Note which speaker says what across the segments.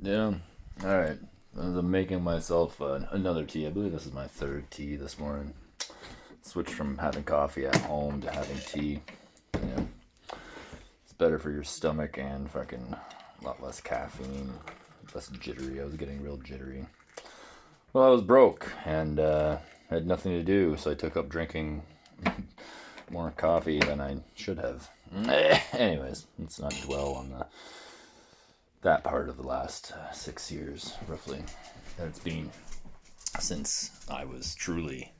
Speaker 1: Yeah. All right. I'm making myself another tea. I believe this is my third tea this morning. Switched from having coffee at home to having tea. Yeah. It's better for your stomach and fucking a lot less caffeine, less jittery. I was getting real jittery. Well, I was broke and had nothing to do, so I took up drinking more coffee than I should have. Anyways, let's not dwell on that part of the last 6 years, roughly, that it's been since I was truly,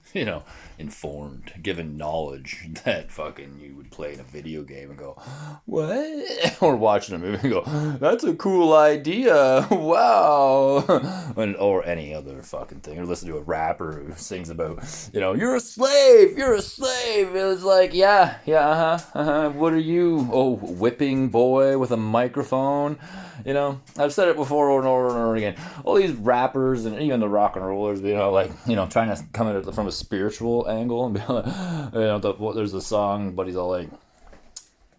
Speaker 1: informed, given knowledge that fucking you would play in a video game and go, what? Or watching a movie and go, that's a cool idea. Wow. Or any other fucking thing. Or listen to a rapper who sings about, you're a slave, you're a slave. It was like, yeah, What are you? Oh, whipping boy with a microphone. I've said it before over and over and over again. All these rappers and even the rock and rollers, trying to come at it from a spiritual angle and be like, there's a song, but he's all like,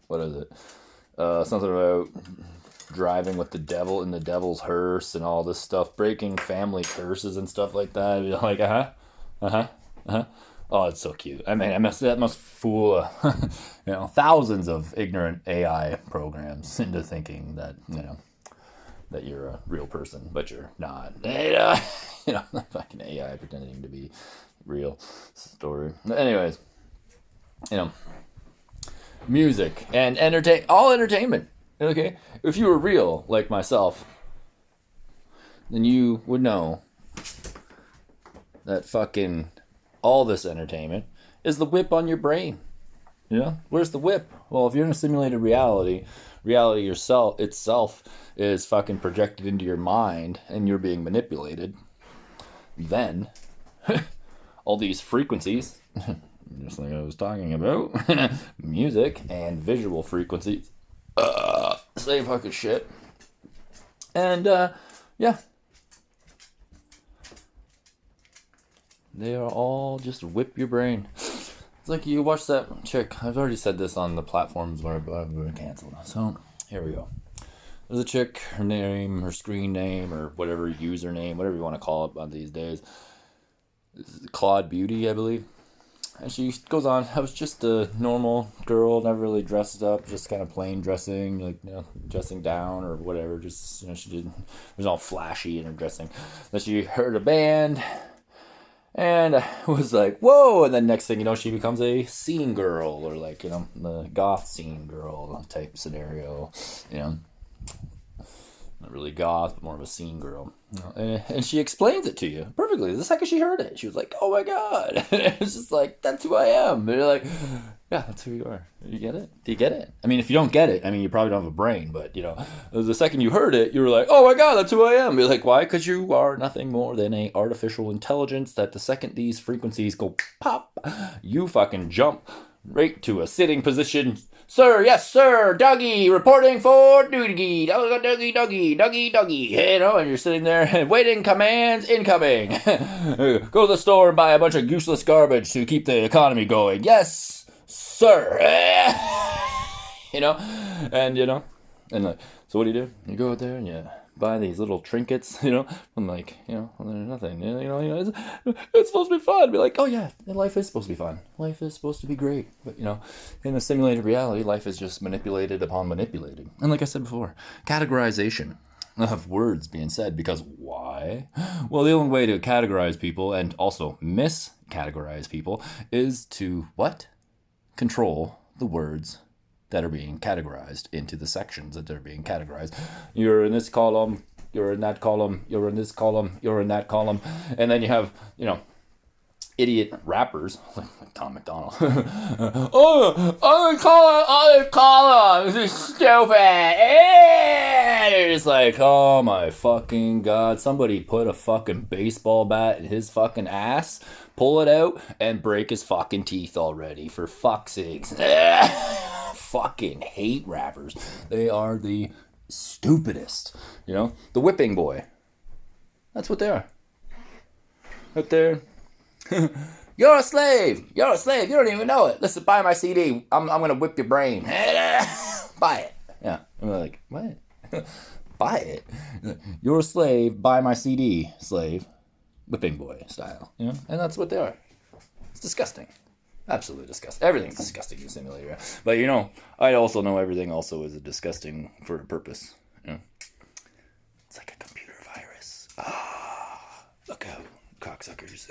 Speaker 1: what is it? Something about driving with the devil in the devil's hearse and all this stuff, breaking family curses and stuff like that. You're like, Oh, it's so cute. I mean, that must fool, thousands of ignorant AI programs into thinking that, that you're a real person, but you're not. Fucking AI pretending to be real story. Anyways, music and all entertainment. Okay, if you were real like myself, then you would know that fucking all this entertainment is the whip on your brain. Where's the whip? Well, if you're in a simulated reality yourself itself is fucking projected into your mind and you're being manipulated, then all these frequencies, just like I was talking about, music and visual frequencies, same fucking shit. And yeah, they are all just whip your brain. It's like you watch that chick. I've already said this on the platforms where I've been canceled. So here we go. There's a chick, her name, her screen name, or whatever username, whatever you want to call it these days. This is Claude Beauty, I believe. And she goes on, I was just a normal girl, never really dressed up, just kind of plain dressing, dressing down or whatever. Just, she was all flashy in her dressing. Then she heard a band. And I was like, whoa. And then next thing you know, she becomes a scene girl or the goth scene girl type scenario. Not really goth, but more of a scene girl. And she explains it to you perfectly. The second she heard it, she was like, oh my God. It's just like, that's who I am. And you're like, yeah, that's who you are. You get it? Do you get it? I mean, if you don't get it, you probably don't have a brain. But, the second you heard it, you were like, oh my God, that's who I am. You're like, why? Because you are nothing more than a artificial intelligence that the second these frequencies go pop, you fucking jump right to a sitting position. Sir, yes, sir, Dougie, reporting for duty. Dougie. And you're sitting there and waiting commands incoming. Go to the store and buy a bunch of useless garbage to keep the economy going. Yes, sir. And so what do? You go out there and you buy these little trinkets, I'm like, they're nothing, it's supposed to be fun. Be like, oh yeah, life is supposed to be fun. Life is supposed to be great. But, in a simulated reality, life is just manipulated upon manipulated. And like I said before, categorization of words being said, because why? Well, the only way to categorize people and also miscategorize people is to what? Control the words that are being categorized into the sections that they're being categorized. You're in this column, you're in that column, you're in this column, you're in that column. And then you have, idiot rappers like Tom McDonald. Oh, other column, this is stupid. It's like, oh my fucking God, somebody put a fucking baseball bat in his fucking ass, pull it out, and break his fucking teeth already, for fuck's sakes. Fucking hate rappers. They are the stupidest. The whipping boy. That's what they are. Right there. You're a slave. You're a slave. You don't even know it. Listen, buy my CD. I'm gonna whip your brain. Buy it. Yeah. I'm like, what? Buy it. You're a slave. Buy my CD, slave. Whipping boy style. You know, and that's what they are. It's disgusting. Absolutely disgusting. Everything's disgusting in Simulator. But you know, I also know everything also is disgusting for a purpose. You know? It's like a computer virus. Ah, look out, cocksuckers.